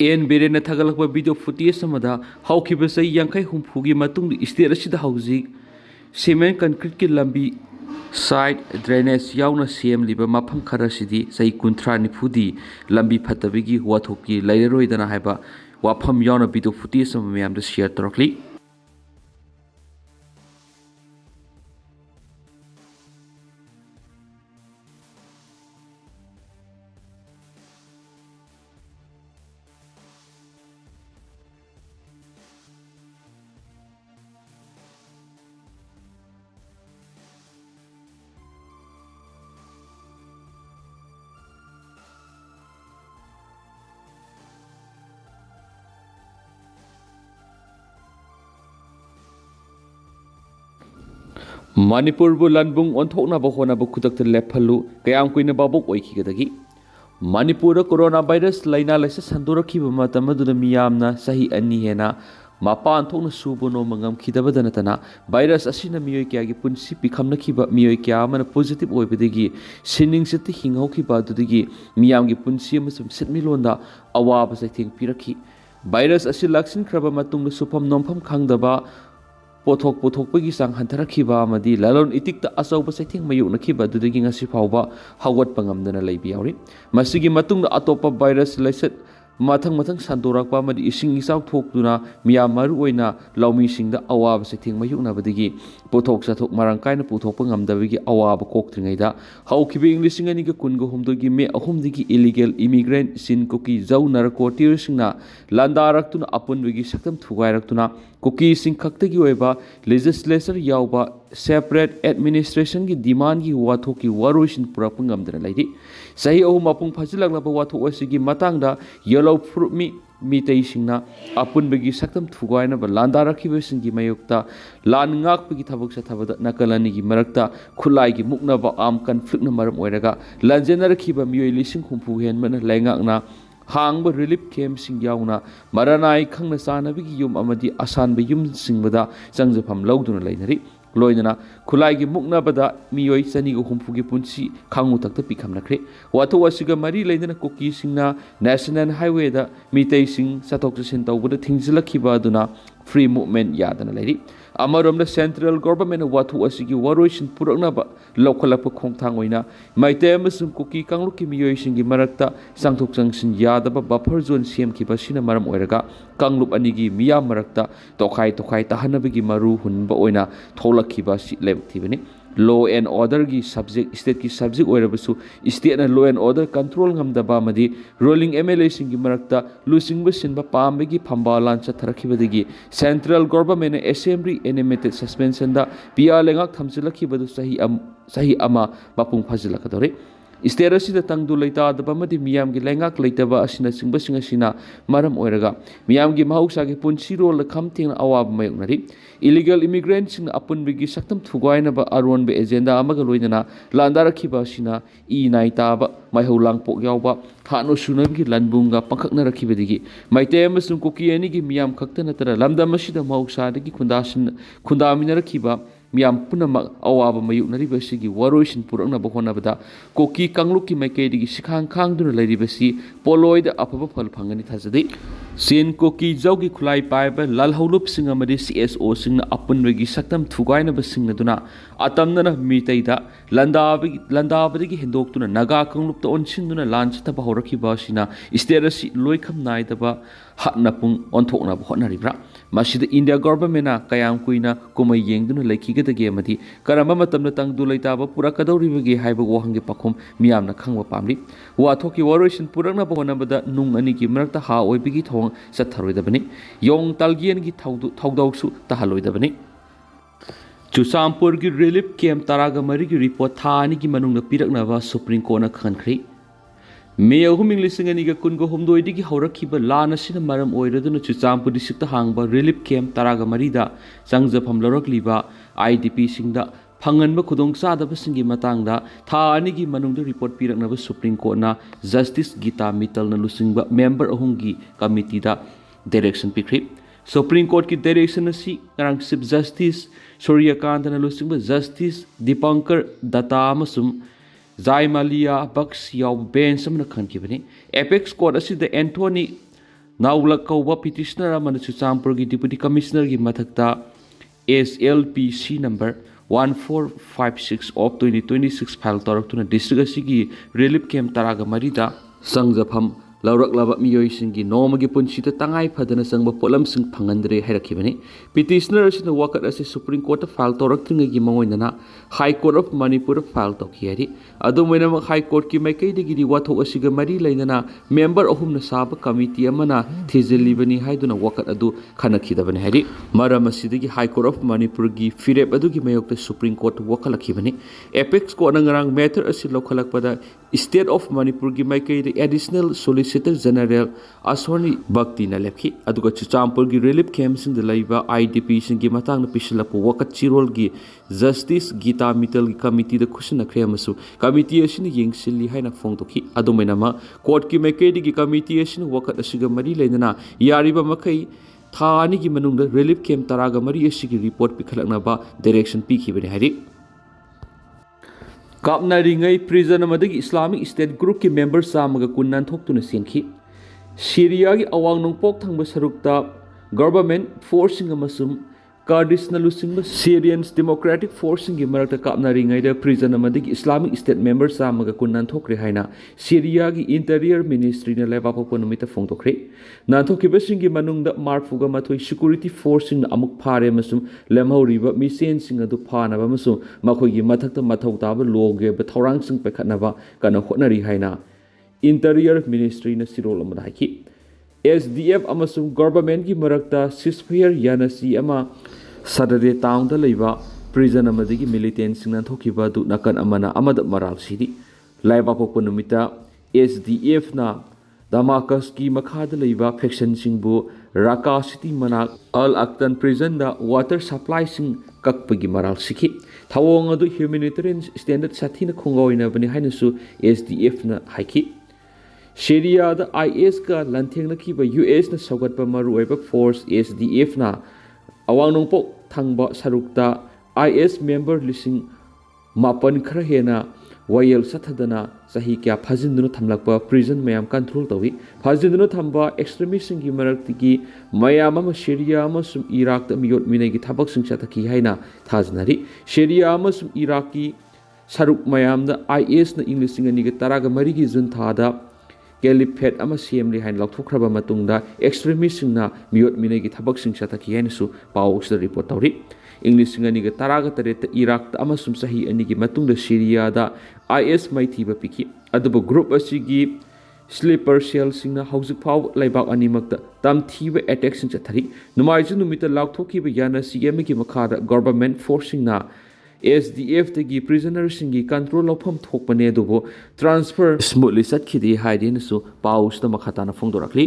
N villain थगलक video footage हौखिब चही यांखै हुम्फुगी state असिदा हौजिक cement concrete की लंबी साइड ड्रेनेज याउना सेमलिबा मफम खरसिदी चही 30 निफुदी लंबी फतबिगी वाथोकी लैररोइदना हाइबा वाफम याउना वीडियो फुटेज मयामदा शेयर तौरक्ली। मणिपुर लनबुंग ओंथोकनाब होनाब खुदक लेफलु कयाम कुइन बाबोक ओइखिगदगी। मणिपुर कोरोना वायरस लैना लैसा संदोरखिब मतमदुदा मियामना सही अनि हेना मपान थोकना सुबो नोमा ngамखिदबदा नतना वायरस असिना मियोय क्यागी पुंसि पिखमनखिब मियोय क्या अमना पॉजिटिव ओइबदगी सिनिंग सित हिंगौखिबा दुदगी मियामगी पुंसि अमसुम सिटमिलोंदा अवाब सैथेंग पिरखि। वायरस असि लाक्सिनख्रबा मतुंग सुफम नोमफम खांगदबा पोथोक पोथोकपगी सांग हंथरखिबा अमदी ललोन इतिकता अचौब सैथेंग मयुनखिबा दुदगी ngasi फावबा हवटपा ngamdana लैबि यावरि। मसिगी मतुंग अतोपा वायरस लैसत मथंग मथंग संदोरकपा अमदी इसिंग इचाव थोकदुना मियाम मरु ओइना लौमीसिंगदा अवाब सैथेंग मयुनबदगी पोथोक सथोक मरंकायना पुथोकपा ngamdabigi अवाब कोक्त्रिङैदा हौखिबि इंग्लिशिंग अनिगा कुनगो हुमदोगी मे अहुमदगी इलीगल इमिग्रेंट सिन कुकी जौ नरकोटिरसिंगना लांदारक्तुना अपुनबगी सक्तम थुगायरक्तुना कुकी सिंग खक्तगी ओइबा लेजिस्लेचर यावबा सेपरेट एडमिनिस्ट्रेशन की डिमांड की वाथोक की वारोइसिन पुरक ngamdana लैदि। सही अहुम अपुंग फाजिलक्लबा वाथोक असिगी मतांगदा येलो फ्रुटमी मीतई सिंगना अपुनबगी सक्तम थुगायनबा लांदारखिबसिंगी मयुक्ता लान ngakpagi थबक सथबदा नकलनिगी मरक्ता खुलाइगी मुकनबा आम कन्फ्लिक्टना मरम ओइरगा लंजेनरखिबा मियोय लिसिंग हुम्फु हेनमना लैंगाकना हांग रिलीफ कैम्प याउना मरनाई खंगना चानबगी युम अमदी असानब युम सिंगबदा चंगजफम लौदुना लैनरी। लोइदना खुलाइगी मुकनबदा मियोय चनिगो हुम्फुगी पुंसि खांगु तक्ता पिखमनख्रे। वाथो असिगा मरी लैदना कुकी सिंगना नेशनल हाईवेदा मीतई सिंग चथोक चसिन तौबदा थिंगजिलखिबा दुना फ्री मूवमेंट यादना लैरी। अमरोमदा सेंट्रल गवर्नमेंट वाथो असिगी वारोइसिन पुरकनबा लौखलप खोंगथांग ओइना मैते अमसुंग कुकी कांगलुकी मियोयसिंगी मरक्ता सांथोक चंगसिन यादबा बफर जोन सेमखिबा सिना मरम ओइरगा कांगलुप अनिगी मियाम मरक्ता तोखाई तोखाई तहनबगी मरु हुनबा ओइना थोलखिबा सि लेबथिबनि। लॉ एंड ऑर्डर की सब्जेक्ट स्टेट की सब्जेक्ट ओइरबसु स्टेट ना law and order control ngamdaba मदी रोलिंग एमएलए सिंगी मरक्ता लुसिंगबा सिनबा पामबगी फंबालान चथरखिबदगी central government assembly animated suspension दा पिया लेंगाक थमजिलखिबदु सही अमा मपुंग फाजिलखदोरे। स्टेट असिदा तंगदु लैतादबा मदी मियामगी लेंगाक लैतबा असिना सिंगबसिंग असिना मरम ओइरगा मियामगी महौसागी पुंसिरोल खमथेंग अवाब मयुनरी। इलीगल इमिग्रेंट सिंग अपुनबगी सक्तम थुगायनबा अरोनबे एजेंडा अमगा लोइदना लांदारखिबा असिना ई नाइताबा माइहौलांगपोक यावबा हानो सुनबगी लनबुंगा पंखकनरखिबदगी मैते अमसुंग कुकी अनिगी मियाम खक्ता नतरा लमदम असिदा महौसादगी खुंदामिनरखिबा मियाम पुनमक अवाब मयुनरिबसिगी वारोइसिन पुरकनबा होनबदा कोकी कांगलुकी मैकेदिगी सिखांग खांगदुना लैरिबसि पोलोइदा अफबा फल phangani thajade। सेन कोकी जौगी खुलाई पाइबा लालहौलुपसिंग अमदी सीएसओ सिंगना अपुनबगी सक्तम थुगायनबा सिंगदुना अतमदना मीतैदा लंदाबदगी हेंदोक्तुना नगा कांगलुपता ओनसिनदुना लान चथबा हौरखिबा असिना स्टेट असि लोइखम नाइदबा हटनपुंग ओंथोकनबा होनरिब्रा। मसिदा India गवर्नमेंटना कयाम कुइना कुमै येंगदुना लैखिगदगे अमदी करamba matamda tangdu laitaba purakadoribage haiba wahangi pakhum miyamna khangba pamri। वाथोकी वारोइसिन पुरकनबा होनबदा नुंग अनिगी मरक्ता हा ओइबगी थोंग चथरोइदबनि योंग तालगियनगी थौदौसु तहलोइदबनि। चुसामपुर की रिलीफ कैम्प 13 की रिपोर्ट था अनिगी मनुंग पिरकनबा सुप्रीम कोर्ट खनख्री। मे अहुमिंग लिसिंग अनिगा कुनगो हुमदोइदगी हौरखिबा लान असिना मरम ओइरदुना चुचामपुर डिस्ट्रिक्ट हांगबा रिलीफ कैम्प 13 दा चंगजफम लौरकलिबा आईडीपी सिंगदा फंगनबा खुदोंगचादबसिंगी मतंगदा था अनिगी मनुंगदा रिपोर्ट पिरकनबा सुप्रीम कोर्टना जस्टिस गीता मित्तलना लुसिंगबा मेंबर अहुंगी कमिटीदा डायरेक्शन पिख्री। सुप्रीम कोर्ट की डायरेक्शन असी ngarang चीफ जस्टिस सूर्यकांतना लुसिंगबा जस्टिस दीपंकर दत्ता अमसुम जायमालिया बक्स याव बेंच अमना खनखिबनि। एपेक्स कोर्ट असिदा एंथोनी नाउलक कौबा पिटिशनर अमन चुचामपुर डिप्यूटी कमिश्नर की मथक्ता SLPC नंबर 1456 ऑफ 2026 फाइल तौरक्तुना डिस्ट्रिक्ट की रिलीफ कैम्प तरागा मरीदा संगजफम लौरक्लबा मियोइसिंगी नोमगी पुंसीदा तंगाई फदना संगबा पोलमसिंग फंगंद्रे हैरखिबने पिटिशनर असिना वाकत असे सुप्रीम कोर्ट फाइल तौरक्तुंगी मंगोइनना high court of Manipur file तौखियारी अदुमैना हाई कोर्ट की मैकैदगी वाथोक असिगा मरी लैनना मेंबर अहुमना साब कमिटी अमना थिजिलिबनी हाइदुना वाकत अदु खनखिदबने हैरी मरम असिदगी हाई कोर्ट ऑफ मणिपुर की फिरेप अदुगी मयोक्ता सुप्रीम कोर्ट वखलखिबने एपेक्स कोर्ट नंगरांग मैटर असि लौखलकपदा स्टेट ऑफ मणिपुर की मैकैद एडिशनल सोलिसिटर जनरल असोनी भक्ति न लेखी अदुगा चुचामपुर की रिलीफ कैम्प सिंग लैबा IDP सिंग की मतांग पिछलप वकत चिरोल की जस्टिस गीता मितल की कमिटी द खुशनखरे अमसु कमिटी असिन येंगसिली हाइना फोंदोखी अदुमैनामा कोर्ट की मैकैद की कमिटी असिन वकत असिगा मरी लेना यारिबा मखै था अनि की मनुंग रिलीफ कैम्प तरागा मरी असिगी रिपोर्ट पिखलकनाबा डायरेक्शन पिखिबने हारि कापनारिंगै प्रिजन अमदगी इस्लामिक स्टेट ग्रुप की मेंबर सामगा कुन्नान थोक्तुना सेंखी सीरिया की अवांग नोंपोक थंग सरुक्ता गवर्नमेंट फोर्सिंग अमसुम कार्डिसना लुसिंग सीरियंस डेमोक्रेटिक फोर्सिंग की मरक्ता कापनारिंगै प्रिजन अमदगी इस्लामिक स्टेट मेंबर सामगा कुन्नान थोक्रे हाइना सीरिया की इंटीरियर मिनिस्ट्री ने लेबापोको नुमिता फोंदोक्रे नाथोकिबसिंग की मनुंगदा मार्फुगा मथोई सिक्योरिटी फोर्सिंग अमुक फारे मसुम लेमहौरिबा मिसेनसिंग अदु फानबा मसुम मखोगी मथक्ता मथौ ताबा लोगे बथौरांसिंग पेखतनबा कन होटनरी हाइना इंटीरियर मिनिस्ट्री ने सिरोल अमदा हाइकी SDF अमसुम गवर्नमेंट की मरक्ता सिस्फेयर यानसी अमा सदरे टाउन दा लैबा प्रिजन अमदगी मिलिटेंट सिंगना थोखिबा दु नकन अमना अमद मराल सिदी लाइबा पोको नुमिता SDF ना दमाकस की मखाद लैबा फैक्शन सिंगबु राका सिटी मना अल अक्तन प्रिजन दा वाटर सप्लाई सिंग ककपगी मराल सिखी थावोंग अदु ह्यूमैनिटेरियन स्टैंडर्ड साथीना खुंगोइना बनि हाइनसु SDF ना हाइकी सीरिया द IS का लंथेंगनखिबा US ना सौगतपा मरुओइबा फोर्स SDF ना अवांग नोंपोक थंगबा सरुक्ता IS मेंबर लिसिंग मापन खरा हेना वायल सथदना सही क्या फाजिंदुना थमलकपा प्रिजन मयाम कंट्रोल तवी फाजिंदुना थंबा एक्सट्रीमिस्ट की मरक्तिगी मयाम अमा सीरिया अमसुम इराक द मियोट मिनेगी थबक सिंग सथकी हाइना थाजनारी सीरिया अमसुम इराक की सरुक मयाम द IS ना इंग्लिसिंग अनिगा तरागा मरिगी जुन थादा कैलिफेट अमा सेमली हाइन लौथोख्रबा मतुंगदा एक्सट्रीमिस्ट सिंगना मियोट मिनेगी थबक सिंग सथकी हाइनसु पाउक्सदा रिपोर्ट तौरी इंग्लिश अनिग तराग तरेत इराक अमसुम सही अनिगी मतुंगदा सीरियादा IS मैथीबा पिखी अदुबु ग्रुप असिगी स्लीपर सेल सिंगना हौजिक फाव लैबाक अनिमक्ता तमथीबा अटैक सिंग चथरी नुमाइजु नुमिता लाउथोखिबा याना CM की मखादा गवर्नमेंट फोर्सिंगना SDF तगी प्रिजनर सिंगी कंट्रोल लौफम थोकपने दुबो ट्रांसफर स्मूथली सटखिदि हाइदेनसु पाउस द मखाताना फोंदोरखली